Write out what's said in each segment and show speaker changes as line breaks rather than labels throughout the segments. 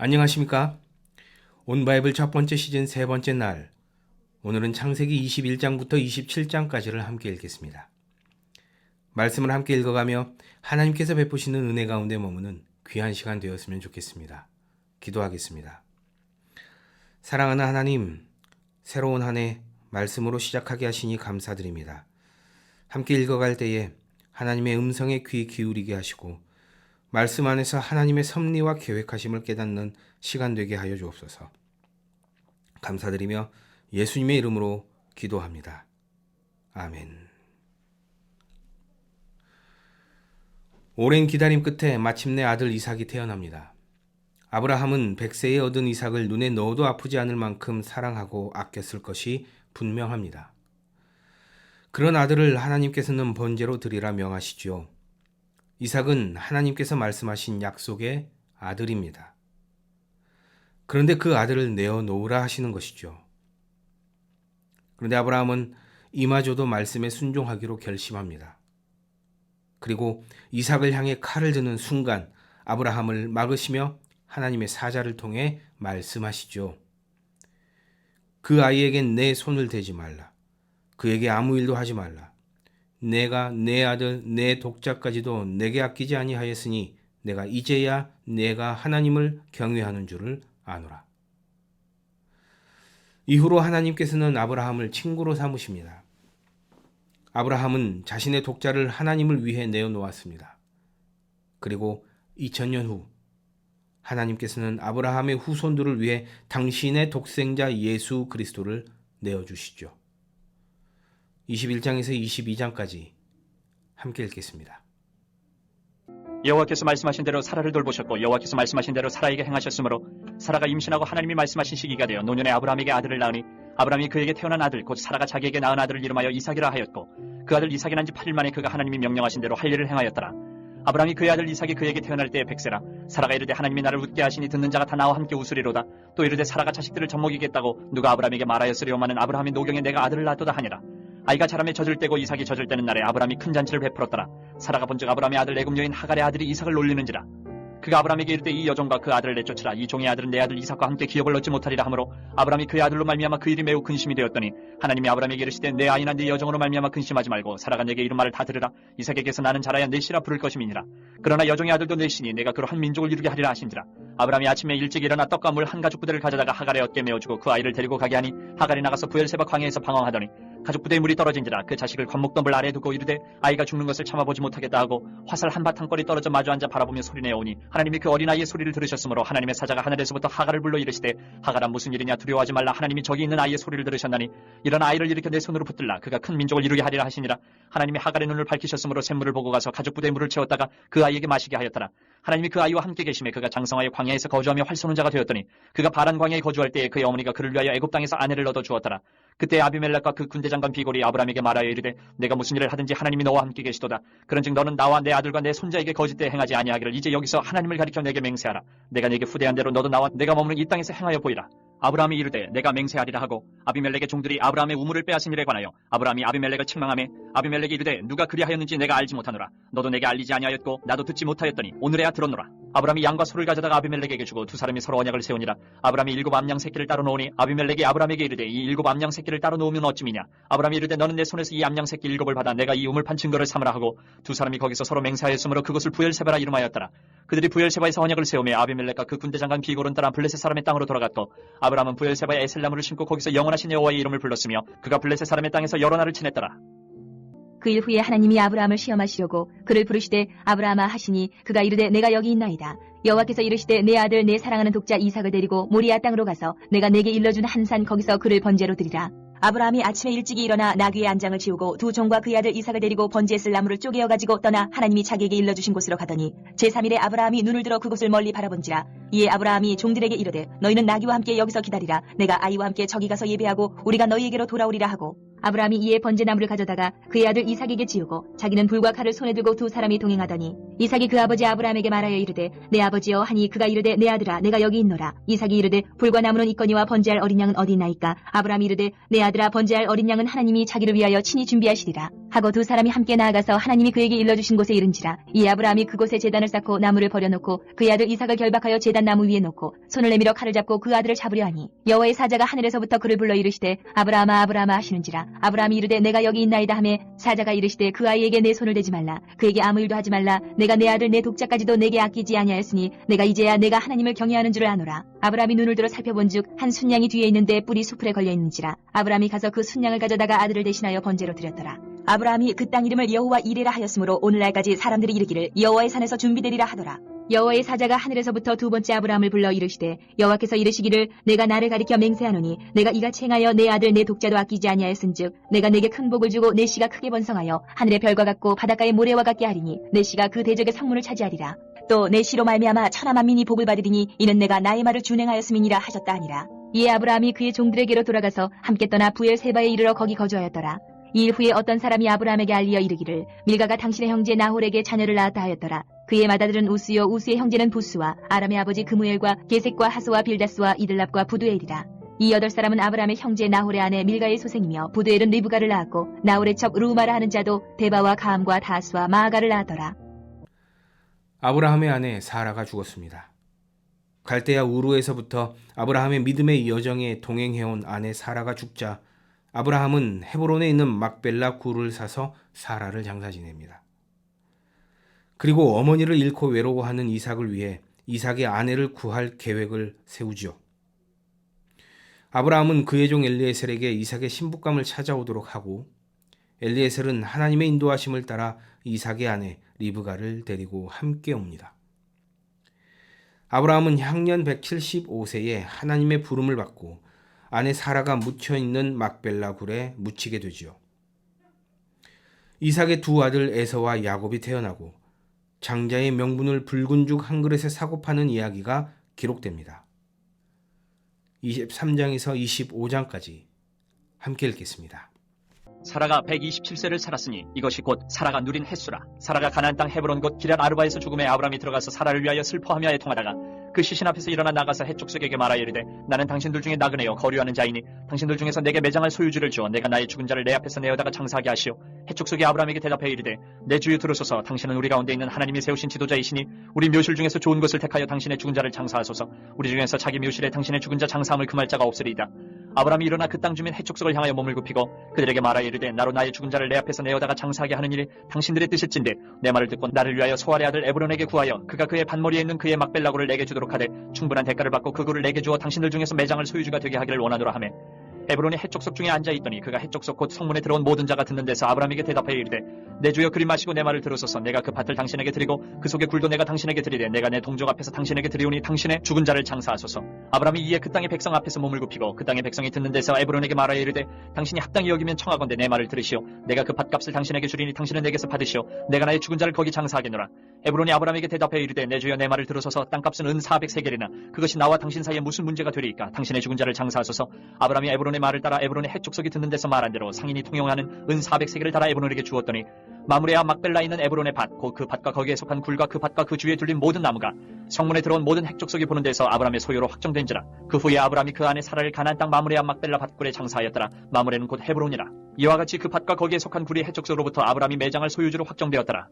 안녕하십니까? 온바이블 첫 번째 시즌 세 번째 날, 오늘은 창세기 21장부터 27장까지를 함께 읽겠습니다. 말씀을 함께 읽어가며 하나님께서 베푸시는 은혜 가운데 머무는 귀한 시간 되었으면 좋겠습니다. 기도하겠습니다. 사랑하는 하나님, 새로운 한 해 말씀으로 시작하게 하시니 감사드립니다. 함께 읽어갈 때에 하나님의 음성에 귀 기울이게 하시고 말씀 안에서 하나님의 섭리와 계획하심을 깨닫는 시간 되게 하여 주옵소서. 감사드리며 예수님의 이름으로 기도합니다. 아멘. 오랜 기다림 끝에 마침내 아들 이삭이 태어납니다. 아브라함은 100세에 얻은 이삭을 눈에 넣어도 아프지 않을 만큼 사랑하고 아꼈을 것이 분명합니다. 그런 아들을 하나님께서는 번제로 드리라 명하시죠. 이삭은 하나님께서 말씀하신 약속의 아들입니다. 그런데 그 아들을 내어놓으라 하시는 것이죠. 그런데 아브라함은 이마저도 말씀에 순종하기로 결심합니다. 그리고 이삭을 향해 칼을 드는 순간 아브라함을 막으시며 하나님의 사자를 통해 말씀하시죠. 그 아이에겐 내 손을 대지 말라. 그에게 아무 일도 하지 말라. 내가 내 아들 내 독자까지도 내게 아끼지 아니하였으니 내가 이제야 내가 하나님을 경외하는 줄을 아노라. 이후로 하나님께서는 아브라함을 친구로 삼으십니다. 아브라함은 자신의 독자를 하나님을 위해 내어놓았습니다. 그리고 2000년 후 하나님께서는 아브라함의 후손들을 위해 당신의 독생자 예수 그리스도를 내어주시죠. 21장에서 22장까지 함께 읽겠습니다.
여호와께서 말씀하신 대로 사라를 돌보셨고 여호와께서 말씀하신 대로 사라에게 행하셨으므로 사라가 임신하고 하나님이 말씀하신 시기가 되어 노년에 아브라함에게 아들을 낳으니 아브라함이 그에게 태어난 아들 곧 사라가 자기에게 낳은 아들을 이름하여 이삭이라 하였고 그 아들 이삭이 난 지 8일 만에 그가 하나님이 명령하신 대로 할 일을 행하였더라. 아브라함이 그의 아들 이삭이 그에게 태어날 때에 100세라. 사라가 이르되 하나님이 나를 웃게 하시니 듣는 자가 다 나와 함께 웃으리로다. 또 이르되 사라가 자식들을 젖먹이겠다고 누가 아브라함에게 말하였으리오마는 아브라함이 노경에 내가 아들을 낳았도다 하니라. 아이가 자라매 젖을 떼고 이삭이 젖을 떼는 날에 아브라함이 큰 잔치를 베풀었더라. 사라가 본즉 아브라함의 아들 애굽 여인 하갈의 아들이 이삭을 놀리는지라. 그가 아브라함에게 이르되 이 여종과 그 아들을 내쫓으라. 이 종의 아들은 내 아들 이삭과 함께 기업을 얻지 못하리라 하므로 아브라함이 그의 아들로 말미암아 그 일이 매우 근심이 되었더니 하나님이 아브라함에게 이르시되 내 아이나 네 여종으로 말미암아 근심하지 말고 사라가 내게 이른 말을 다 들으라. 이삭에게서 나는 자라야 넷이라 부를 것임이니라. 그러나 여종의 아들도 넷이니 내가 그로 한 민족을 이루게 하리라 하신지라. 아브라함이 아침에 일찍 일어나 떡과 물 한 가죽 부대를 가져다가 하갈의 어깨에 메어주고 그 아이를 데리고 가게 하니 하갈이 나가서 부엘세바 광야에서 방황하더니 가죽 부대에 물이 떨어진지라. 그 자식을 관목덤불 아래에 두고 이르되 아이가 죽는 것을 참아보지 못하겠다 하고 화살 한 바탕거리 떨어져 마주 앉아 바라보며 소리내오니 하나님이 그 어린아이의 소리를 들으셨으므로 하나님의 사자가 하늘에서부터 하갈을 불러 이르시되 하갈아 무슨 일이냐 두려워하지 말라. 하나님이 저기 있는 아이의 소리를 들으셨나니 일어나 아이를 일으켜 내 손으로 붙들라. 그가 큰 민족을 이루게 하리라 하시니라. 하나님이 하갈의 눈을 밝히셨으므로 샘물을 보고 가서 가죽 부대에 물을 채웠다가 그 아이에게 마시게 하였더라. 하나님이 그 아이와 함께 계심에 그가 장성하여 광야에서 거주하며 활쏘는 자가 되었더니 그가 바란 광야에 거주할 때에 그의 어머니가 그를 위하여 애굽 땅에서 아내를 얻어 주었더라. 그때 아비멜렉과 그 군대 장관 비골이 아브라함에게 말하여 이르되 내가 무슨 일을 하든지 하나님이 너와 함께 계시도다. 그런즉 너는 나와 내 아들과 내 손자에게 거짓되이 행하지 아니하기를 이제 여기서 하나님을 가리켜 내게 맹세하라. 내가 내게 후대한 대로 너도 나와 내가 머무는 이 땅에서 행하여 보이라. 아브라함이 이르되 내가 맹세하리라 하고 아비멜렉의 종들이 아브라함의 우물을 빼앗은 일에 관하여 아브라함이 아비멜렉을 책망하며 아비멜렉이 이르되 누가 그리하였는지 내가 알지 못하노라. 너도 내게 알리지 아니하였고 나도 듣지 못하였더니 오늘에야 들었노라. 아브라함이 양과 소를 가져다가 아비멜렉에게 주고 두 사람이 서로 언약을 세우니라. 아브라함이 7 암양 새끼를 따로 놓으니 아비멜렉이 아브라함에게 이르되 이 7 암양 새끼를 따로 놓으면 어찌미냐. 아브라함이 이르되 너는 내 손에서 이 암양 새끼 7을 받아 내가 이 우물판 증거를 삼으라 하고 두 사람이 거기서 서로 맹세하였으므로 그것을 부엘세바라 이름하였더라. 그들이 부엘세바에서 언약을 세우며 아비멜렉과 그 군대 장관 비골은 따라 블레셋 사람의 땅으로 돌아갔고 아브라함은 부엘세바에 에셀나무를 심고 거기서 영원하신 여호와의 이름을 불렀으며 그가 블레셋 사람의 땅에서 여러 날을 지냈더라.
그 일 후에 하나님이 아브라함을 시험하시려고 그를 부르시되 아브라함아 하시니 그가 이르되 내가 여기 있나이다. 여호와께서 이르시되 내 아들 내 사랑하는 독자 이삭을 데리고 모리아 땅으로 가서 내가 내게 일러준 한 산 거기서 그를 번제로 드리라. 아브라함이 아침에 일찍이 일어나 나귀의 안장을 지우고 두 종과 그의 아들 이삭을 데리고 번제에 쓸 나무를 쪼개어 가지고 떠나 하나님이 자기에게 일러주신 곳으로 가더니 제3일에 아브라함이 눈을 들어 그곳을 멀리 바라본지라. 이에 아브라함이 종들에게 이르되 너희는 나귀와 함께 여기서 기다리라. 내가 아이와 함께 저기 가서 예배하고 우리가 너희에게로 돌아오리라 하고 아브라함이 이에 번제나무를 가져다가 그의 아들 이삭에게 지우고 자기는 불과 칼을 손에 들고 두 사람이 동행하더니 이삭이 그 아버지 아브라함에게 말하여 이르되 내 아버지여 하니 그가 이르되 내 아들아 내가 여기 있노라. 이삭이 이르되 불과 나무는 있거니와 번제할 어린 양은 어디 있나이까. 아브라함이 이르되 내 아들아 번제할 어린 양은 하나님이 자기를 위하여 친히 준비하시리라 하고 두 사람이 함께 나아가서 하나님이 그에게 일러주신 곳에 이른지라. 이 아브라함이 그곳에 제단을 쌓고 나무를 버려놓고 그의 아들 이삭을 결박하여 제단 나무 위에 놓고 손을 내밀어 칼을 잡고 그 아들을 잡으려 하니 여호와의 사자가 하늘에서부터 그를 불러 이르시되 아브라함아 아브라함아 하시는지라. 아브라함이 이르되 내가 여기 있나이다 하매 사자가 이르시되 그 아이에게 내 손을 대지 말라. 그에게 아무 일도 하지 말라. 내가 내 아들 내 독자까지도 내게 아끼지 아니하였으니 내가 이제야 내가 하나님을 경외하는 줄을 아노라. 아브라함이 눈을 들어 살펴본즉 한 순양이 뒤에 있는데 뿔이 수풀에 걸려 있는지라. 아브라함이 가서 그 순양을 가져다가 아들을 대신하여 번제로 드렸더라. 아브라함이 그 땅 이름을 여호와 이레라 하였으므로 오늘날까지 사람들이 이르기를 여호와의 산에서 준비되리라 하더라. 여호와의 사자가 하늘에서부터 두 번째 아브라함을 불러 이르시되 여호와께서 이르시기를 내가 나를 가리켜 맹세하노니 내가 이같이 행하여 내 아들 내 독자도 아끼지 아니하였은즉 내가 내게 큰 복을 주고 내 씨가 크게 번성하여 하늘의 별과 같고 바닷가의 모래와 같게 하리니 내 씨가 그 대적의 성문을 차지하리라. 또 내 씨로 말미암아 천하 만민이 복을 받으리니 이는 내가 나의 말을 준행하였음이니라 하셨다 하니라. 이에 아브라함이 그의 종들에게로 돌아가서 함께 떠나 부엘세바에 이르러 거기 거주하였더라. 이 일 후에 어떤 사람이 아브라함에게 알리어 이르기를 밀가가 당신의 형제 나홀에게 자녀를 낳았다 하였더라. 그의 맏아들은 우스요 우스의 형제는 부스와 아람의 아버지 그무엘과 게색과 하소와 빌다스와 이들랍과 부두엘이라. 이 8사람은 아브라함의 형제 나홀의 아내 밀가의 소생이며 부두엘은 리브가를 낳았고 나홀의 첩 루우마라 하는 자도 데바와 가함과 다스와 마아가를 낳았더라.
아브라함의 아내 사라가 죽었습니다. 갈대아 우르에서부터 아브라함의 믿음의 여정에 동행해온 아내 사라가 죽자 아브라함은 헤브론에 있는 막벨라 굴을 사서 사라를 장사 지냅니다. 그리고 어머니를 잃고 외로워하는 이삭을 위해 이삭의 아내를 구할 계획을 세우지요. 아브라함은 그의 종 엘리에셀에게 이삭의 신부감을 찾아오도록 하고 엘리에셀은 하나님의 인도하심을 따라 이삭의 아내 리브가를 데리고 함께 옵니다. 아브라함은 향년 175세에 하나님의 부름을 받고 아내 사라가 묻혀있는 막벨라 굴에 묻히게 되지요. 이삭의 두 아들 에서와 야곱이 태어나고 장자의 명분을 붉은 죽 한 그릇에 사고 파는 이야기가 기록됩니다. 23장에서 25장까지 함께 읽겠습니다.
사라가 127세를 살았으니 이것이 곧 사라가 누린 횟수라. 사라가 가나안 땅 헤브론 곧 기럇 아르바에서 죽음에 아브라함이 들어가서 사라를 위하여 슬퍼하며 애통하다가 그 시신 앞에서 일어나 나가서 헷족속에게 말하여 이르되 나는 당신들 중에 나그네요 거류하는 자이니 당신들 중에서 내게 매장할 소유주를 주어 내가 나의 죽은 자를 내 앞에서 내어다가 장사하게 하시오. 헷족속이 아브라함에게 대답해 이르되 내 주여 들으소서. 당신은 우리 가운데 있는 하나님이 세우신 지도자이시니 우리 묘실 중에서 좋은 것을 택하여 당신의 죽은 자를 장사하소서. 우리 중에서 자기 묘실에 당신의 죽은 자 장사함을 금할 자가 없으리이다. 아브라함이 일어나 그 땅 주민 헷족속을 향하여 몸을 굽히고 그들에게 말하여 이르되 나로 나의 죽은 자를 내 앞에서 내어다가 장사하게 하는 일이 당신들의 뜻일진데 내 말을 듣고 나를 위하여 소알의 아들 에브론에게 구하여 그가 그의 반머리에 있는 그의 막벨라굴을 내게 주도록 하되 충분한 대가를 받고 그 굴을 내게 주어 당신들 중에서 매장을 소유주가 되게 하기를 원하노라 하매 에브론이 헷족속 중에 앉아있더니 그가 헷족속 곧 성문에 들어온 모든 자가 듣는 데서 아브라함에게 대답하여 이르되 내 주여 그리 마시고 내 말을 들으소서. 내가 그 밭을 당신에게 드리고 그 속의 굴도 내가 당신에게 드리되 내가 내 동족 앞에서 당신에게 드리오니 당신의 죽은 자를 장사하소서. 아브라함이 이에 그 땅의 백성 앞에서 몸을 굽히고 그 땅의 백성이 듣는 데서 에브론에게 말하여 이르되 당신이 합당히 여기면 청하건대 내 말을 들으시오. 내가 그 밭값을 당신에게 주리니 당신은 내게서 받으시오. 내가 나의 죽은 자를 거기 장사하겠노라. 에브론이 아브라함에게 대답하여 이르되 내 주여 내 말을 들으소서. 땅값은 은 400세겔이나 그것이 나와 당신 사이에 무슨 문제가 되리이까. 당신의 죽은 자를 장사하소서. 아브라함이 에브론의 말을 따라 에브론의 헷족속이 듣는 데서 말한 대로 상인이 통용하는 은 400세겔을 달아 에브론에게 주었더니 마므레와 막벨라 있는 에브론의 밭, 곧 그 밭과 거기에 속한 굴과 그 밭과 그 주위에 둘린 모든 나무가 성문에 들어온 모든 헷족속이 보는 데서 아브라함의 소유로 확정된지라. 그 후에 아브라함이 그 아내 사라를 가나안 땅 마므레와 막벨라 밭굴에 장사하였더라. 마므레는 곧 헤브론이라. 이와 같이 그 밭과 거기에 속한 굴이 헷족속으로부터 아브라함이 매장할 소유주로 확정되었더라.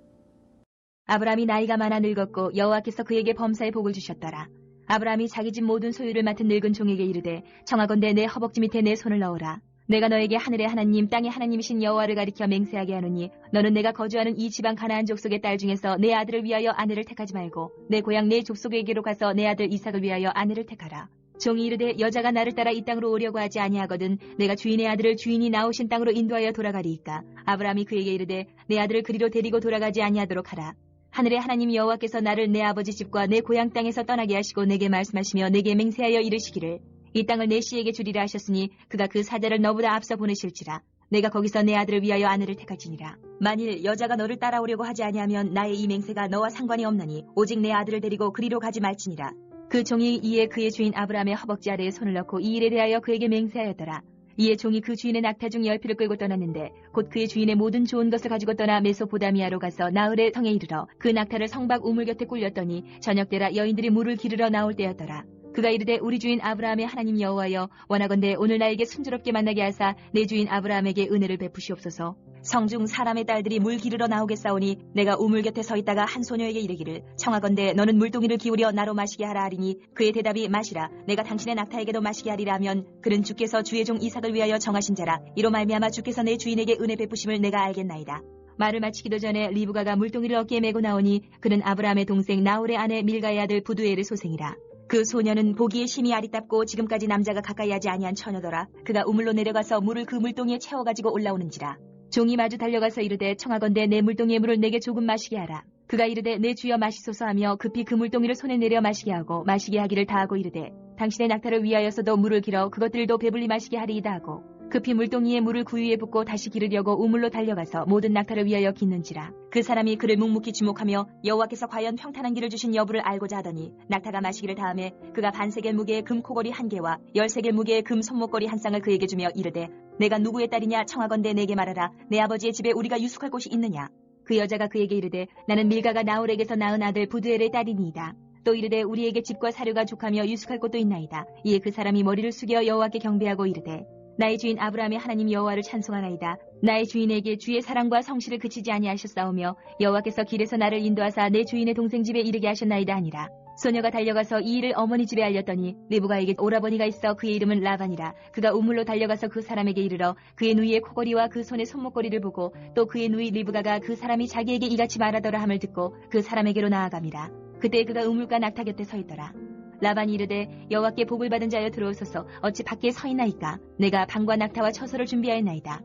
아브라함이 나이가 많아 늙었고 여호와께서 그에게 범사의 복을 주셨더라. 아브라함이 자기 집 모든 소유를 맡은 늙은 종에게 이르되 청하건대 내 허벅지 밑에 내 손을 넣으라. 내가 너에게 하늘의 하나님 땅의 하나님이신 여호와를 가리켜 맹세하게 하노니 너는 내가 거주하는 이 지방 가나안 족속의 딸 중에서 내 아들을 위하여 아내를 택하지 말고 내 고향 내 족속에게로 가서 내 아들 이삭을 위하여 아내를 택하라. 종이 이르되 여자가 나를 따라 이 땅으로 오려고 하지 아니하거든 내가 주인의 아들을 주인이 나오신 땅으로 인도하여 돌아가리이까. 아브라함이 그에게 이르되 내 아들을 그리로 데리고 돌아가지 아니하도록 하라. 하늘의 하나님 여호와께서 나를 내 아버지 집과 내 고향 땅에서 떠나게 하시고 내게 말씀하시며 내게 맹세하여 이르시기를 이 땅을 내 씨에게 주리라 하셨으니 그가 그 사자를 너보다 앞서 보내실지라. 내가 거기서 내 아들을 위하여 아내를 택할지니라. 만일 여자가 너를 따라오려고 하지 아니하면 나의 이 맹세가 너와 상관이 없나니 오직 내 아들을 데리고 그리로 가지 말지니라. 그 종이 이에 그의 주인 아브라함의 허벅지 아래에 손을 넣고 이 일에 대하여 그에게 맹세하였더라. 이에 종이 그 주인의 낙타 중 10피를 끌고 떠났는데 곧 그의 주인의 모든 좋은 것을 가지고 떠나 메소포다미아로 가서 나흘의 성에 이르러 그 낙타를 성박 우물 곁에 꿀렸더니 저녁때라 여인들이 물을 기르러 나올 때였더라. 그가 이르되 우리 주인 아브라함의 하나님 여호와여 원하건대 오늘 나에게 순조롭게 만나게 하사 내 주인 아브라함에게 은혜를 베푸시옵소서. 성중 사람의 딸들이 물 기르러 나오겠사오니 내가 우물 곁에 서 있다가 한 소녀에게 이르기를 청하건대 너는 물동이를 기울여 나로 마시게 하라 하리니 그의 대답이 마시라 내가 당신의 낙타에게도 마시게 하리라 하면 그는 주께서 주의 종 이삭을 위하여 정하신 자라 이로 말미암아 주께서 내 주인에게 은혜 베푸심을 내가 알겠나이다. 말을 마치기도 전에 리브가가 물동이를 어깨에 메고 나오니 그는 아브라함의 동생 나홀의 아내 밀가의 아들 부두엘의 소생이라. 그 소녀는 보기에 심히 아리답고 지금까지 남자가 가까이 하지 아니한 처녀더라. 그가 우물로 내려가서 물을 그 물동이에 채워가지고 올라오는지라. 종이 마주 달려가서 이르되 청하건대 내 물동이의 물을 내게 조금 마시게 하라. 그가 이르되 내 주여 마시소서 하며 급히 그 물동이를 손에 내려 마시게 하고 마시게 하기를 다하고 이르되 당신의 낙타를 위하여서도 물을 길어 그것들도 배불리 마시게 하리이다 하고 급히 물동이에 물을 구유에 붓고 다시 기르려고 우물로 달려가서 모든 낙타를 위하여 깃는지라. 그 사람이 그를 묵묵히 주목하며 여호와께서 과연 평탄한 길을 주신 여부를 알고자 하더니 낙타가 마시기를 다음에 그가 반세겔 무게의 금 코걸이 1개와 10세겔 무게의 금 손목걸이 1쌍을 그에게 주며 이르되 내가 누구의 딸이냐 청하건대 내게 말하라. 내 아버지의 집에 우리가 유숙할 곳이 있느냐. 그 여자가 그에게 이르되 나는 밀가가 나홀에게서 낳은 아들 부두엘의 딸이니이다. 또 이르되 우리에게 집과 사료가 족하며 유숙할 곳도 있나이다. 이에 그 사람이 머리를 숙여 여호와께 경배하고 이르되 나의 주인 아브라함의 하나님 여호와를 찬송하나이다. 나의 주인에게 주의 사랑과 성실을 그치지 아니하셨사오며 여호와께서 길에서 나를 인도하사 내 주인의 동생 집에 이르게 하셨나이다 하니라. 소녀가 달려가서 이 일을 어머니 집에 알렸더니 리브가에게 오라버니가 있어 그의 이름은 라반이라. 그가 우물로 달려가서 그 사람에게 이르러 그의 누이의 코걸이와 그 손의 손목걸이를 보고 또 그의 누이 리브가가 그 사람이 자기에게 이같이 말하더라 함을 듣고 그 사람에게로 나아갑니다. 그때 그가 우물가 낙타 곁에 서 있더라. 라반이 이르되 여호와께 복을 받은 자여 들어오소서. 어찌 밖에 서 있나이까. 내가 방과 낙타와 처소를 준비하였나이다.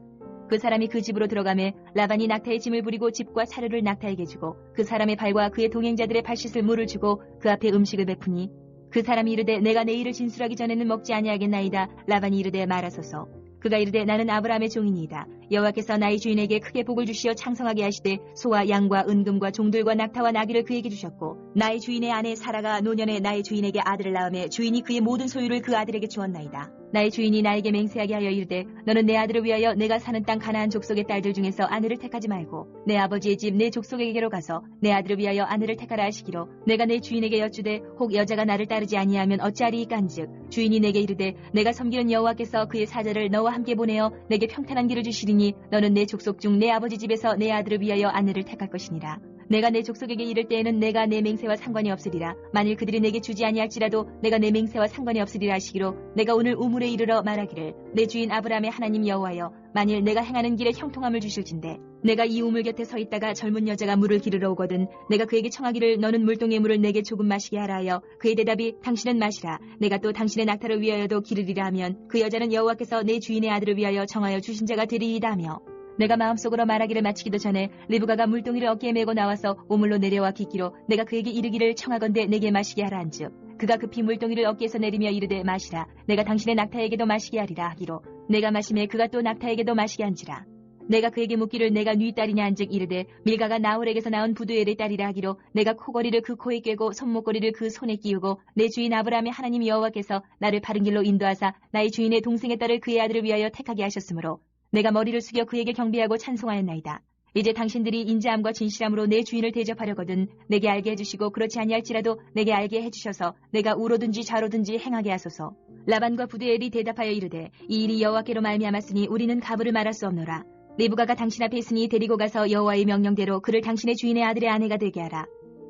그 사람이 그 집으로 들어가매 라반이 낙타의 짐을 부리고 집과 사료를 낙타에게 주고 그 사람의 발과 그의 동행자들의 발 씻을 물을 주고 그 앞에 음식을 베푸니 그 사람이 이르되 내가 내 일을 진술하기 전에는 먹지 아니하겠나이다. 라반이 이르되 말하소서. 그가 이르되 나는 아브라함의 종이니이다. 여호와께서 나의 주인에게 크게 복을 주시어 창성하게 하시되 소와 양과 은금과 종들과 낙타와 나귀를 그에게 주셨고 나의 주인의 아내 사라가 노년에 나의 주인에게 아들을 낳음에 주인이 그의 모든 소유를 그 아들에게 주었나이다. 나의 주인이 나에게 맹세하게 하여 이르되 너는 내 아들을 위하여 내가 사는 땅 가나안 족속의 딸들 중에서 아내를 택하지 말고 내 아버지의 집 내 족속에게로 가서 내 아들을 위하여 아내를 택하라 하시기로 내가 내 주인에게 여쭈되 혹 여자가 나를 따르지 아니하면 어찌하리이까한즉 주인이 내게 이르되 내가 섬기는 여호와께서 그의 사자를 너와 함께 보내어 내게 평탄한 길을 주시리니 너는 내 족속 중 내 아버지 집에서 내 아들을 위하여 아내를 택할 것이니라. 내가 내 족속에게 이를 때에는 내가 내 맹세와 상관이 없으리라. 만일 그들이 내게 주지 아니할지라도 내가 내 맹세와 상관이 없으리라 하시기로 내가 오늘 우물에 이르러 말하기를 내 주인 아브라함의 하나님 여호와여 만일 내가 행하는 길에 형통함을 주실진대 내가 이 우물 곁에 서 있다가 젊은 여자가 물을 기르러 오거든 내가 그에게 청하기를 너는 물동의 물을 내게 조금 마시게 하라 하여 그의 대답이 당신은 마시라 내가 또 당신의 낙타를 위하여도 기르리라 하면 그 여자는 여호와께서 내 주인의 아들을 위하여 정하여 주신 자가 되리이다 하며 내가 마음속으로 말하기를 마치기도 전에 리브가가 물동이를 어깨에 메고 나와서 우물로 내려와 깃기로 내가 그에게 이르기를 청하건대 내게 마시게 하라 한즉 그가 급히 물동이를 어깨에서 내리며 이르되 마시라 내가 당신의 낙타에게도 마시게 하리라 하기로 내가 마심에 그가 또 낙타에게도 마시게 한지라 내가 그에게 묻기를 내가 네 딸이냐 한즉 이르되 밀가가 나홀에게서 나온 부두엘의 딸이라 하기로 내가 코걸이를 그 코에 꿰고 손목걸이를 그 손에 끼우고 내 주인 아브라함의 하나님 여호와께서 나를 바른 길로 인도하사 나의 주인의 동생의 딸을 그의 아들을 위하여 택하게 하셨으므로 내가 머리를 숙여 그에게 경배하고 찬송하였나이다. 이제 당신들이 인자함과 진실함으로 내 주인을 대접하려거든 내게 알게 해주시고 그렇지 아니할지라도 내게 알게 해주셔서 내가 우로든지 좌로든지 행하게 하소서. 라반과 부두엘이 대답하여 이르되 이 일이 여호와께로 말미암았으니 우리는 가부를 말할 수 없노라. 리브가가 당신 앞에 있으니 데리고 가서 여호와의 명령대로 그를 당신의 주인의 아들의 아내가 되게 하라.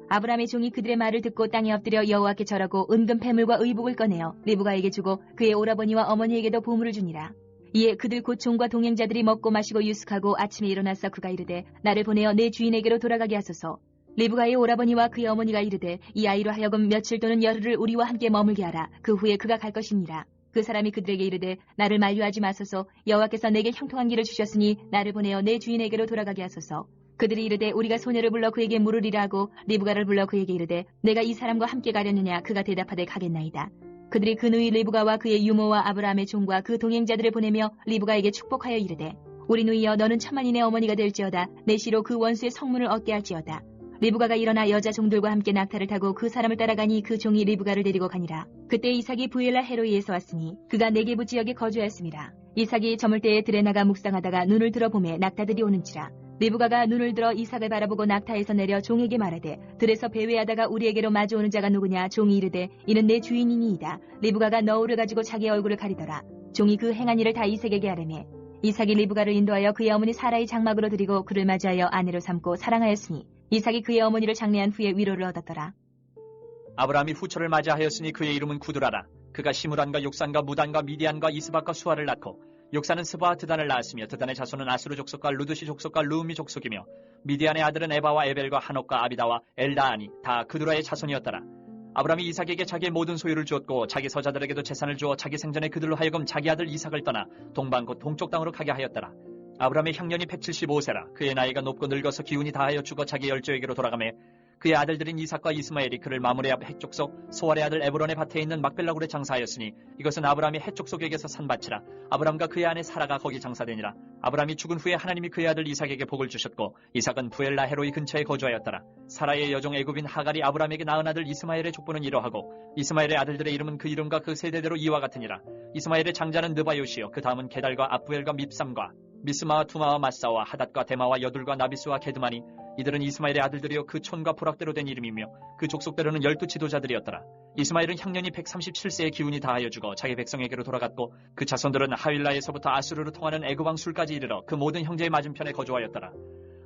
아브라함의 종이 그들의 말을 듣고 땅에 엎드려 여호와께 절하고 은금 패물과 의복을 꺼내어 리브가에게 주고 그의 오라버니와 어머니에게도 보물을 주니라. 이에 그들 곧 종과 동행자들이 먹고 마시고 유숙하고 아침에 일어나서 그가 이르되 나를 보내어 내 주인에게로 돌아가게 하소서. 리브가의 오라버니와 그의 어머니가 이르되 이 아이로 하여금 며칠 또는 열흘을 우리와 함께 머물게 하라. 그 후에 그가 갈 것이니라. 그 사람이 그들에게 이르되 나를 만류하지 마소서. 여호와께서 내게 형통한 길을 주셨으니 나를 보내어 내 주인에게로 돌아가게 하소서. 그들이 이르되 우리가 소녀를 불러 그에게 물으리라 하고 리브가를 불러 그에게 이르되 내가 이 사람과 함께 가려느냐. 그가 대답하되 가겠나이다. 그들이 그 누이 리브가와 그의 유모와 아브라함의 종과 그 동행자들을 보내며 리브가에게 축복하여 이르되 우리 누이여 너는 천만인의 어머니가 될지어다. 내 시로 그 원수의 성문을 얻게 할지어다. 리브가가 일어나 여자 종들과 함께 낙타를 타고 그 사람을 따라가니 그 종이 리브가를 데리고 가니라. 그때 이삭이 부엘라 헤로이에서 왔으니 그가 네게부 지역에 거주하였습니다. 이삭이 저물 때에 들에 나가 묵상하다가 눈을 들어 보매 낙타들이 오는지라. 리브가가 눈을 들어 이삭을 바라보고 낙타에서 내려 종에게 말하되 들에서 배회하다가 우리에게로 마주오는 자가 누구냐. 종이 이르되 이는 내 주인이니이다. 리브가가 너울을 가지고 자기의 얼굴을 가리더라. 종이 그 행한 일을 다 이삭에게 아뢰매 이삭이 리브가를 인도하여 그의 어머니 사라의 장막으로 드리고 그를 맞이하여 아내로 삼고 사랑하였으니 이삭이 그의 어머니를 장례한 후에 위로를 얻었더라.
아브라함이 후처를 맞이하였으니 그의 이름은 구두라라. 그가 시므란과 욕산과 무단과 미디안과 이스박과 수아를 낳고 욕산은 스바와 드단을 낳았으며 드단의 자손은 아수르 족속과 루드시 족속과 루음미 족속이며 미디안의 아들은 에바와 에벨과 한옥과 아비다와 엘다아니 다 그두라의 자손이었더라. 아브라함이 이삭에게 자기의 모든 소유를 주었고 자기 서자들에게도 재산을 주어 자기 생전에 그들로 하여금 자기 아들 이삭을 떠나 동방 곧 동쪽 땅으로 가게 하였더라. 아브라함의 향년이 175세라. 그의 나이가 높고 늙어서 기운이 다하여 죽어 자기 열조에게로 돌아가매 그의 아들들인 이삭과 이스마엘이 그를 마므레 앞 헷족속 소알의 아들 에브론의 밭에 있는 막벨라굴에 장사하였으니 이것은 아브라함이 헷족속에게서 산 밭이라. 아브라함과 그의 아내 사라가 거기 장사되니라. 아브라함이 죽은 후에 하나님이 그의 아들 이삭에게 복을 주셨고 이삭은 부엘라 헤로이 근처에 거주하였더라. 사라의 여종 애굽인 하갈이 아브라함에게 낳은 아들 이스마엘의 족보는 이러하고 이스마엘의 아들들의 이름은 그 이름과 그 세대대로 이와 같으니라. 이스마엘의 장자는 느바요시요 그 다음은 게달과 압부엘과 밉삼과 미스마와 투마와 마사와 하닷과 데마와 여둘과 나비스와 게드마니 이들은 이스마엘의 아들들이요 그 촌과 부락대로 된 이름이며 그 족속대로는 12지도자들이었더라. 이스마엘은 향년이 137세의 기운이 다하여 죽어 자기 백성에게로 돌아갔고 그 자손들은 하윌라에서부터 아수르로 통하는 애굽왕 술까지 이르러 그 모든 형제의 맞은편에 거주하였더라.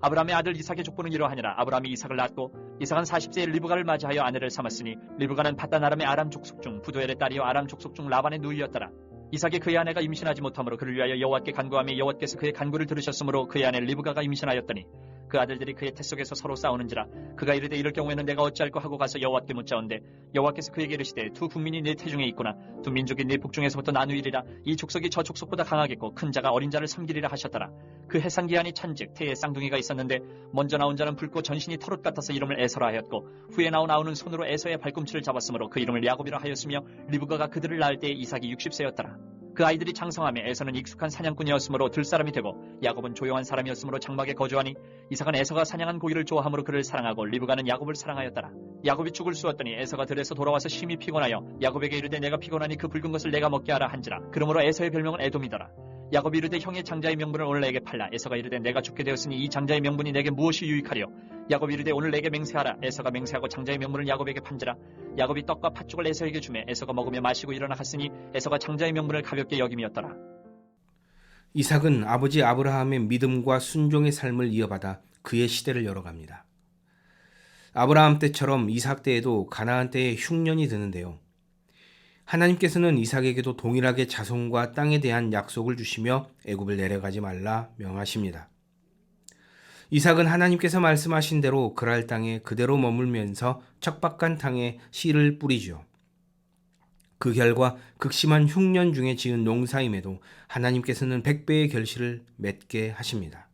아브라함의 아들 이삭의 족보는 이러하니라. 아브라함이 이삭을 낳았고 이삭은 40세에 리브가를 맞이하여 아내를 삼았으니 리브가는 밧단 아람의 아람 족속 중 부두엘의 딸이요 아람 족속 중 라반의 누이였더라. 이삭이 그의 아내가 임신하지 못하므로 그를 위하여 여호와께 간구하며 여호와께서 그의 간구를 들으셨으므로 그의 아내 리브가가 임신하였더니 그 아들들이 그의 태 속에서 서로 싸우는지라. 그가 이르되 이럴 경우에는 내가 어찌할까 하고 가서 여호와께 묻자온대 여호와께서 그에게 이르시되 두 국민이 네 태중에 있구나. 두 민족이 네 북중에서부터 나누이리라. 이 족속이 저 족속보다 강하겠고 큰 자가 어린 자를 섬기리라 하셨더라. 그 해산기한이 찬즉 태에 쌍둥이가 있었는데 먼저 나온 자는 붉고 전신이 털옷 같아서 이름을 에서라 하였고 후에 나온 아우는 손으로 에서의 발꿈치를 잡았으므로 그 이름을 야곱이라 하였으며 리브가가 그들을 낳을 때에 이삭이 60세였더라. 그 아이들이 장성하며 에서는 익숙한 사냥꾼이었으므로 들사람이 되고 야곱은 조용한 사람이었으므로 장막에 거주하니 이삭은 에서가 사냥한 고기를 좋아함으로 그를 사랑하고 리브가는 야곱을 사랑하였더라. 야곱이 죽을 쑤었더니 에서가 들에서 돌아와서 심히 피곤하여 야곱에게 이르되 내가 피곤하니 그 붉은 것을 내가 먹게 하라 한지라. 그러므로 에서의 별명은 에돔이더라. 야곱이 이르되 형의 장자의 명분을 오늘 내게 팔라. 에서가 이르되 내가 죽게 되었으니 이 장자의 명분이 내게 무엇이 유익하리요. 야곱이 이르되 오늘 내게 맹세하라. 에서가 맹세하고 장자의 명분을 야곱에게 판지라. 야곱이 떡과 팥죽을 에서에게 주매 에서가 먹으며 마시고 일어나 갔으니 에서가 장자의 명분을 가볍게 여김이었더라.
이삭은 아버지 아브라함의 믿음과 순종의 삶을 이어받아 그의 시대를 열어갑니다. 아브라함 때처럼 이삭 때에도 가나안 때에 흉년이 드는데요. 하나님께서는 이삭에게도 동일하게 자손과 땅에 대한 약속을 주시며 애굽을 내려가지 말라 명하십니다. 이삭은 하나님께서 말씀하신 대로 그랄 땅에 그대로 머물면서 척박한 땅에 씨를 뿌리죠. 그 결과 극심한 흉년 중에 지은 농사임에도 하나님께서는 100배의 결실을 맺게 하십니다.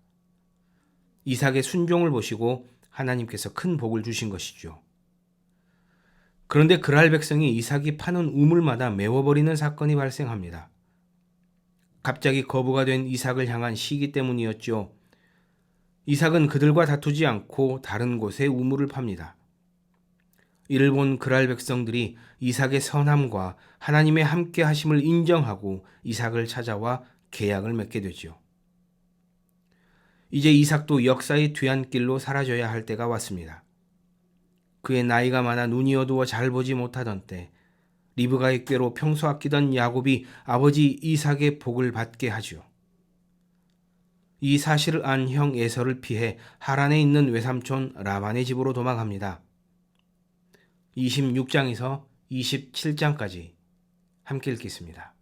이삭의 순종을 보시고 하나님께서 큰 복을 주신 것이죠. 그런데 그랄 백성이 이삭이 파는 우물마다 메워버리는 사건이 발생합니다. 갑자기 거부가 된 이삭을 향한 시기 때문이었죠. 이삭은 그들과 다투지 않고 다른 곳에 우물을 팝니다. 이를 본 그랄 백성들이 이삭의 선함과 하나님의 함께 하심을 인정하고 이삭을 찾아와 계약을 맺게 되죠. 이제 이삭도 역사의 뒤안길로 사라져야 할 때가 왔습니다. 그의 나이가 많아 눈이 어두워 잘 보지 못하던 때 리브가의 꾀로 평소 아끼던 야곱이 아버지 이삭의 복을 받게 하죠. 이 사실을 안 형 에서를 피해 하란에 있는 외삼촌 라반의 집으로 도망합니다. 26장에서 27장까지 함께 읽겠습니다.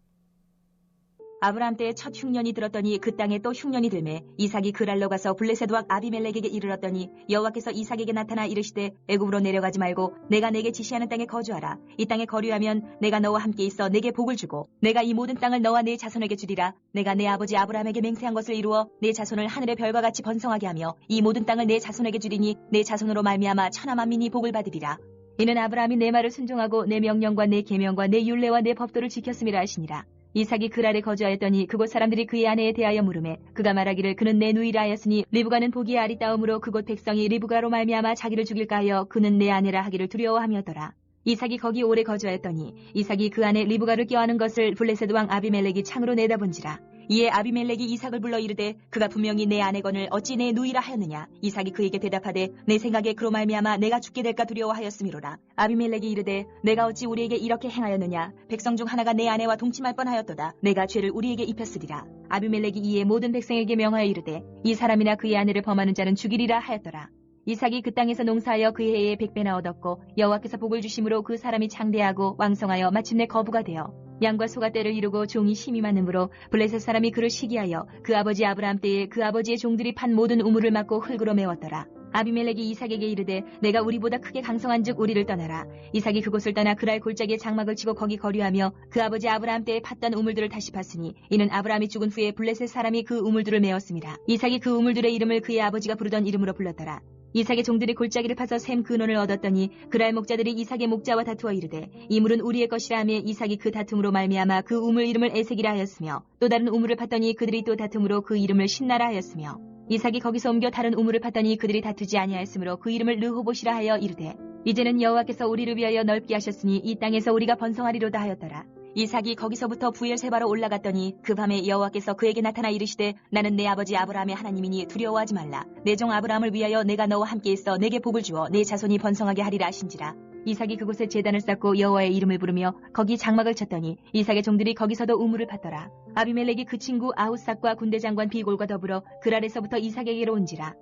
아브라함 때에 첫 흉년이 들었더니 그 땅에 또 흉년이 들매 이삭이 그랄로 가서 블레셋 왕 아비멜렉에게 이르렀더니 여호와께서 이삭에게 나타나 이르시되 애굽으로 내려가지 말고 내가 내게 지시하는 땅에 거주하라. 이 땅에 거류하면 내가 너와 함께 있어 내게 복을 주고 내가 이 모든 땅을 너와 네 자손에게 주리라. 내가 내 아버지 아브라함에게 맹세한 것을 이루어 내 자손을 하늘의 별과 같이 번성하게 하며 이 모든 땅을 내 자손에게 주리니 내 자손으로 말미암아 천하 만민이 복을 받으리라. 이는 아브라함이 내 말을 순종하고 내 명령과 내 계명과 내 율례와 내 법도를 지켰음이라 하시니라. 이삭이 그랄에 거주하였더니 그곳 사람들이 그의 아내에 대하여 물으매 그가 말하기를 그는 내 누이라 하였으니 리브가는 보기에 아리따움으로 그곳 백성이 리브가로 말미암아 자기를 죽일까 하여 그는 내 아내라 하기를 두려워함이었더라. 이삭이 거기 오래 거주하였더니 이삭이 그 안에 리브가를 껴안은 것을 블레셋 왕 아비멜렉이 창으로 내다본지라. 이에 아비멜렉이 이삭을 불러 이르되 그가 분명히 내 아내건을 어찌 내 누이라 하였느냐. 이삭이 그에게 대답하되 내 생각에 그로 말미암아 내가 죽게 될까 두려워하였음이로라. 아비멜렉이 이르되 내가 어찌 우리에게 이렇게 행하였느냐. 백성 중 하나가 내 아내와 동침할 뻔하였도다. 내가 죄를 우리에게 입혔으리라. 아비멜렉이 이에 모든 백성에게 명하여 이르되 이 사람이나 그의 아내를 범하는 자는 죽이리라 하였더라. 이삭이 그 땅에서 농사하여 그 해에 100배나 얻었고 여호와께서 복을 주심으로 그 사람이 장대하고 왕성하여 마침내 거부가 되어 양과 소가 때를 이루고 종이 힘이 많으므로 블레셋 사람이 그를 시기하여 그 아버지 아브라함 때에 그 아버지의 종들이 판 모든 우물을 막고 흙으로 메웠더라. 아비멜렉이 이삭에게 이르되 내가 우리보다 크게 강성한즉 우리를 떠나라. 이삭이 그곳을 떠나 그랄 골짜기에 장막을 치고 거기 거류하며 그 아버지 아브라함 때에 팠던 우물들을 다시 팠으니 이는 아브라함이 죽은 후에 블레셋 사람이 그 우물들을 메었습니다. 이삭이 그 우물들의 이름을 그의 아버지가 부르던 이름으로 불렀더라. 이삭의 종들이 골짜기를 파서 샘 근원을 얻었더니 그랄 목자들이 이삭의 목자와 다투어 이르되 이 물은 우리의 것이라 하며 이삭이 그 다툼으로 말미암아 그 우물 이름을 에색이라 하였으며 또 다른 우물을 팠더니 그들이 또 다툼으로 그 이름을 신나라 하였으며 이삭이 거기서 옮겨 다른 우물을 팠더니 그들이 다투지 아니하였으므로 그 이름을 르호봇이라 하여 이르되 이제는 여호와께서 우리를 위하여 넓게 하셨으니 이 땅에서 우리가 번성하리로다 하였더라. 이삭이 거기서부터 부엘세바로 올라갔더니 그 밤에 여호와께서 그에게 나타나 이르시되 나는 내 아버지 아브라함의 하나님이니 두려워하지 말라. 내 종 아브라함을 위하여 내가 너와 함께 있어 내게 복을 주어 내 자손이 번성하게 하리라 하신지라. 이삭이 그곳에 제단을 쌓고 여호와의 이름을 부르며 거기 장막을 쳤더니 이삭의 종들이 거기서도 우물을 팠더라. 아비멜렉이 그 친구 아우삭과 군대 장관 비골과 더불어 그랄에서부터 이삭에게로 온지라.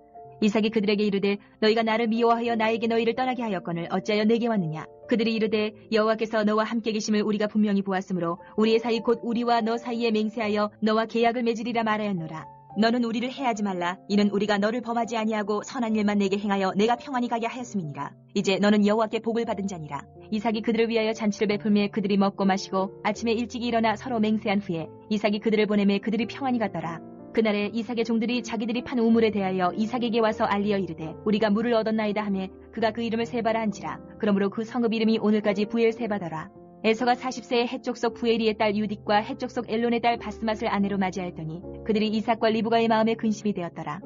이삭이 그들에게 이르되 너희가 나를 미워하여 나에게 너희를 떠나게 하였거늘 어찌하여 내게 왔느냐. 그들이 이르되 여호와께서 너와 함께 계심을 우리가 분명히 보았으므로 우리의 사이 곧 우리와 너 사이에 맹세하여 너와 계약을 맺으리라 말하였노라. 너는 우리를 해하지 말라. 이는 우리가 너를 범하지 아니하고 선한 일만 내게 행하여 내가 평안히 가게 하였음이니라. 이제 너는 여호와께 복을 받은 자니라. 이삭이 그들을 위하여 잔치를 베풀매 그들이 먹고 마시고 아침에 일찍 일어나 서로 맹세한 후에 이삭이 그들을 보내매 그들이 평안히 갔더라. 그날에 이삭의 종들이 자기들이 판 우물에 대하여 이삭에게 와서 알리어 이르되 우리가 물을 얻었나이다 하며 그가 그 이름을 세바라 한지라. 그러므로 그 성읍 이름이 오늘까지 부엘세바더라. 에서가 40세에 헷족속 부엘이의 딸 유딕과 헷족속 엘론의 딸 바스맛을 아내로 맞이하였더니 그들이 이삭과 리브가의 마음에 근심이 되었더라.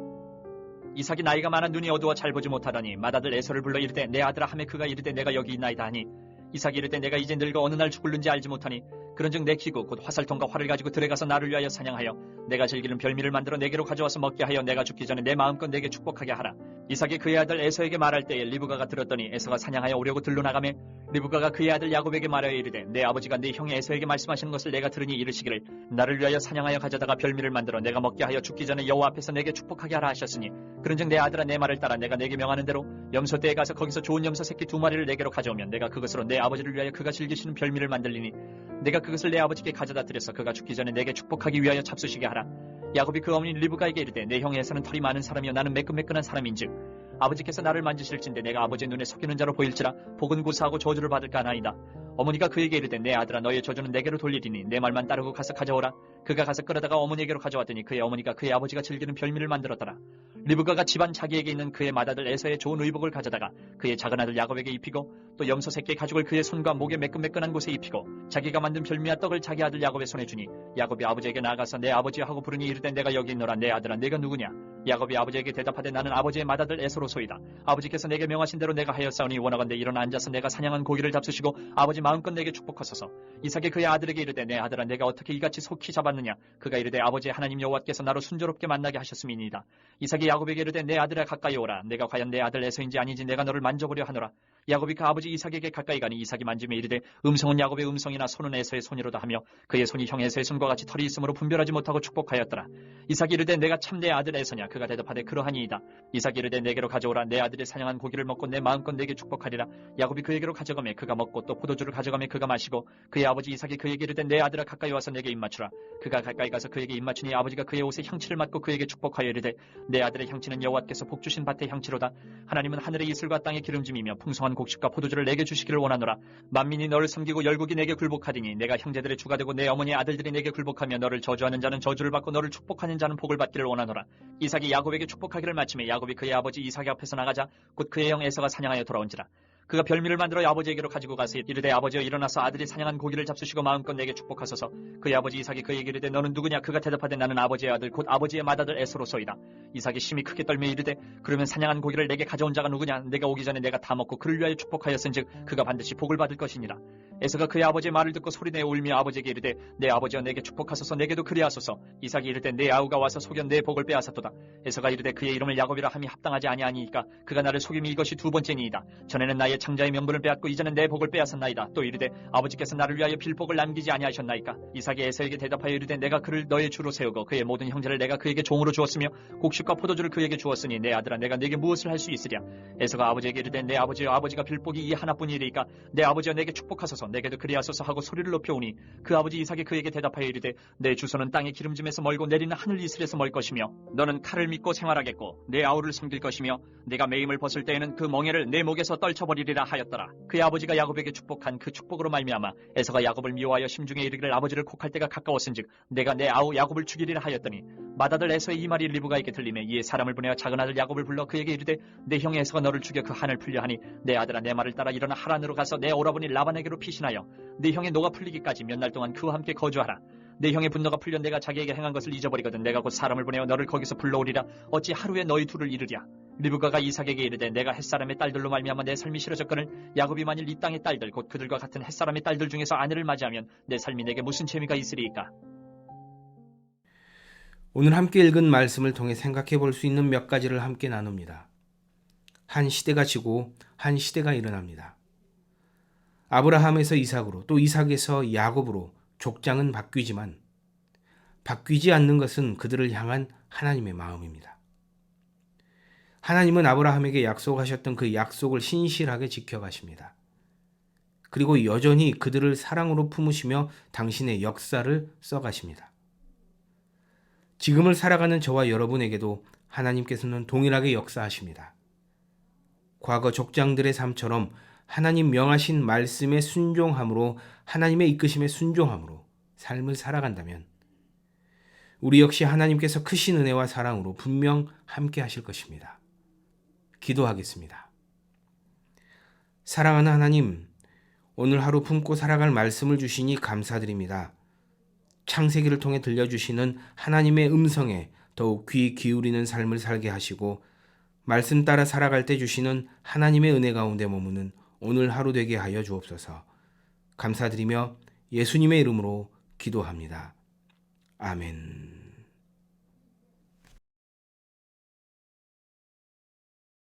이삭이 나이가 많아 눈이 어두워 잘 보지 못하더니 맏아들 에서를 불러 이르되 내 아들아 하며 그가 이르되 내가 여기 있나이다 하니 이삭이 이르되 내가 이제 늙어 어느 날 죽을는지 알지 못하니 그런즉 내 기구 곧 화살통과 활을 가지고 들에 가서 나를 위하여 사냥하여 내가 즐기는 별미를 만들어 내게로 가져와서 먹게 하여 내가 죽기 전에 내 마음껏 내게 축복하게 하라. 이삭이 그의 아들 에서에게 말할 때에 리브가가 들었더니 에서가 사냥하여 오려고 들로 나가매 리브가가 그의 아들 야곱에게 말하여 이르되 내 아버지가 네 형 에서에게 말씀하시는 것을 내가 들으니 이르시기를 나를 위하여 사냥하여 가져다가 별미를 만들어 내가 먹게 하여 죽기 전에 여호와 앞에서 내게 축복하게 하라 하셨으니 그런즉 내 아들아 내 말을 따라 내가 내게 명하는 대로 염소 떼에 가서 거기서 좋은 염소 새끼 2마리를 내게로 가져오면 내가 그것으로 내 아버지를 위하여 그가 즐기시는 별미를 만들리니 내가 그것을 내 아버지께 가져다 드려서 그가 죽기 전에 내게 축복하기 위하여 잡수시게 하라. 야곱이 그 어머니 리브가에게 이르되 내 형 에서는 털이 많은 사람이요 나는 매끈매끈한 사람인즉 아버지께서 나를 만지실진데 내가 아버지의 눈에 속이는 자로 보일지라 복은 구사하고 저주를 받을까 하나이다. 어머니가 그에게 이르되 내 아들아 너의 저주는 내게로 돌리리니 내 말만 따르고 가서 가져오라. 그가 가서 끌어다가 어머니에게로 가져왔더니 그의 어머니가 그의 아버지가 즐기는 별미를 만들었더라. 리브가가 집안 자기에게 있는 그의 맏아들 에서의 좋은 의복을 가져다가 그의 작은 아들 야곱에게 입히고 또 염소 새끼의 가죽을 그의 손과 목에 매끈매끈한 곳에 입히고 자기가 만든 별미와 떡을 자기 아들 야곱의 손에 주니 야곱이 아버지에게 나가서 내 아버지 하고 부르니 이르되 내가 여기 있노라. 내 아들아 내가 누구냐. 야곱이 아버지에게 대답하되 나는 아버지의 맏아들 에서로소이다. 아버지께서 내게 명하신 대로 내가 하였사오니 원하건대 일어나 앉아서 내가 사냥한 고기를 잡수시고 아버지 마음껏 내게 축복하소서. 이삭이 그의 아들에게 이르되 내 아들아 내가 어떻게 이같이 속히 잡았느냐. 그가 이르되 아버지의 하나님 여호와께서 나로 순조롭게 만나게 하셨음이니이다. 이삭이 야곱에게 이르되 내 아들아 가까이 오라. 내가 과연 내 아들 에서인지 아닌지 내가 너를 만져보려 하노라. 야곱이 그 아버지 이삭에게 가까이 가니 이삭이 만지며 이르되 음성은 야곱의 음성이나 손은 에서의 손이로다 하며 그의 손이 형 에서의 손과 같이 털이 있으므로 분별하지 못하고 축복하였더라. 이삭이 이르되 내가 참 내 아들 에서냐. 그가 대답하되 그러하니이다. 이삭이 이르되 내게로 가져오라. 내 아들이 사냥한 고기를 먹고 내 마음껏 내게 축복하리라. 야곱이 그에게로 가져가매 그가 먹고 또 포도주를 가져가매 그가 마시고 그의 아버지 이삭이 그에게 이르되 내 아들아 가까이 와서 내게 입맞추라. 그가 가까이 가서 그에게 입맞추니 아버지가 그의 옷에 향치를 맡고 그에게 축복하여 이르되 내 아들의 향치는 여호와께서 복주신 밭의 향치로다. 하나님은 하늘의 이슬과 땅의 기름짐이며 풍성한 곡식과 포도주를 내게 주시기를 원하노라. 만민이 너를 섬기고 열국이 내게 굴복하리니 내가 형제들의 주가 되고 내 어머니의 아들들이 내게 굴복하며 너를 저주하는 자는 저주를 받고 너를 축복하는 자는 복을 받기를 원하노라. 이삭이 야곱에게 축복하기를 마치매 야곱이 그의 아버지 이삭의 앞에서 나가자 곧 그의 형 에서가 사냥하여 돌아온지라. 그가 별미를 만들어 아버지에게로 가지고 가서 이르되 아버지여 일어나서 아들이 사냥한 고기를 잡수시고 마음껏 내게 축복하소서. 그의 아버지 이삭이 그에게 이르되 너는 누구냐? 그가 대답하되 나는 아버지의 아들 곧 아버지의 맏아들 에서로소이다. 이삭이 심히 크게 떨며 이르되 그러면 사냥한 고기를 내게 가져온 자가 누구냐? 내가 오기 전에 내가 다 먹고 그를 위하여 축복하였은즉 그가 반드시 복을 받을 것이니라. 에서가 그의 아버지의 말을 듣고 소리내어 울며 아버지에게 이르되 내 아버지여 내게 축복하소서. 내게도 그리하소서. 이삭이 이르되 내 아우가 와서 속여 내 복을 빼앗았도다. 에서가 이르되 그의 이름을 야곱이라 함이 합당하지 아니하니이까 그가 나를 속임이 이것이 두 번째니이다. 전에는 나의 창자의 명분을 빼앗고 이제는 내 복을 빼앗았나이다. 또 이르되 아버지께서 나를 위하여 빌복을 남기지 아니하셨나이까. 이삭이 에서에게 대답하여 이르되 내가 그를 너의 주로 세우고 그의 모든 형제를 내가 그에게 종으로 주었으며 곡식과 포도주를 그에게 주었으니 내 아들아 내가 네게 무엇을 할 수 있으랴. 에서가 아버지에게 이르되 내 아버지여 아버지가 빌복이 이 하나뿐이리이까 내 아버지여 내게 축복하소서. 내게도 그리하소서 하고 소리를 높여오니 그 아버지 이삭이 그에게 대답하여 이르되 내 주소는 땅의 기름짐에서 멀고 내리는 하늘 이슬에서 멀 것이며 너는 칼을 믿고 생활하겠고 내 아우를 섬길 것이며 내가 매임을 벗을 때에는 그 멍에를 내 목에서 떨쳐버리리라 하였더라. 그의 아버지가 야곱에게 축복한 그 축복으로 말미암아 에서가 야곱을 미워하여 심중에 이르기를 아버지를 곡할 때가 가까웠은즉 내가 내 아우 야곱을 죽이리라 하였더니 맏아들 에서의 이 말이 리브가에게 들리매 이에 사람을 보내어 작은 아들 야곱을 불러 그에게 이르되 내 형 에서가 너를 죽여 그 한을 풀려 하니 내 아들아 내 말을 따라 일어나 하란으로 가서 내 오라버니 라반에게로 피신하여 내 형의 노가 풀리기까지 몇 날 동안 그와 함께 거주하라. 내 형의 분노가 풀려 내가 자기에게 행한 것을 잊어버리거든 내가 곧 사람을 보내어 너를 거기서 불러오리라. 어찌 하루에 너희 둘을 이르랴. 리브가가 이삭에게 이르되 내가 햇사람의 딸들로 말미암아 내 삶이 싫어졌거늘 야곱이 만일 이 땅의 딸들 곧 그들과 같은 햇사람의 딸들 중에서 아내를 맞이하면 내 삶이 내게 무슨 재미가 있으리이까.
오늘 함께 읽은 말씀을 통해 생각해 볼 수 있는 몇 가지를 함께 나눕니다. 한 시대가 지고 한 시대가 일어납니다. 아브라함에서 이삭으로 또 이삭에서 야곱으로 족장은 바뀌지만 바뀌지 않는 것은 그들을 향한 하나님의 마음입니다. 하나님은 아브라함에게 약속하셨던 그 약속을 신실하게 지켜가십니다. 그리고 여전히 그들을 사랑으로 품으시며 당신의 역사를 써가십니다. 지금을 살아가는 저와 여러분에게도 하나님께서는 동일하게 역사하십니다. 과거 족장들의 삶처럼 하나님 명하신 말씀에 순종함으로 하나님의 이끄심에 순종함으로 삶을 살아간다면 우리 역시 하나님께서 크신 은혜와 사랑으로 분명 함께 하실 것입니다. 기도하겠습니다. 사랑하는 하나님, 오늘 하루 품고 살아갈 말씀을 주시니 감사드립니다. 창세기를 통해 들려주시는 하나님의 음성에 더욱 귀 기울이는 삶을 살게 하시고 말씀 따라 살아갈 때 주시는 하나님의 은혜 가운데 머무는 오늘 하루 되게 하여 주옵소서. 감사드리며 예수님의 이름으로 기도합니다. 아멘.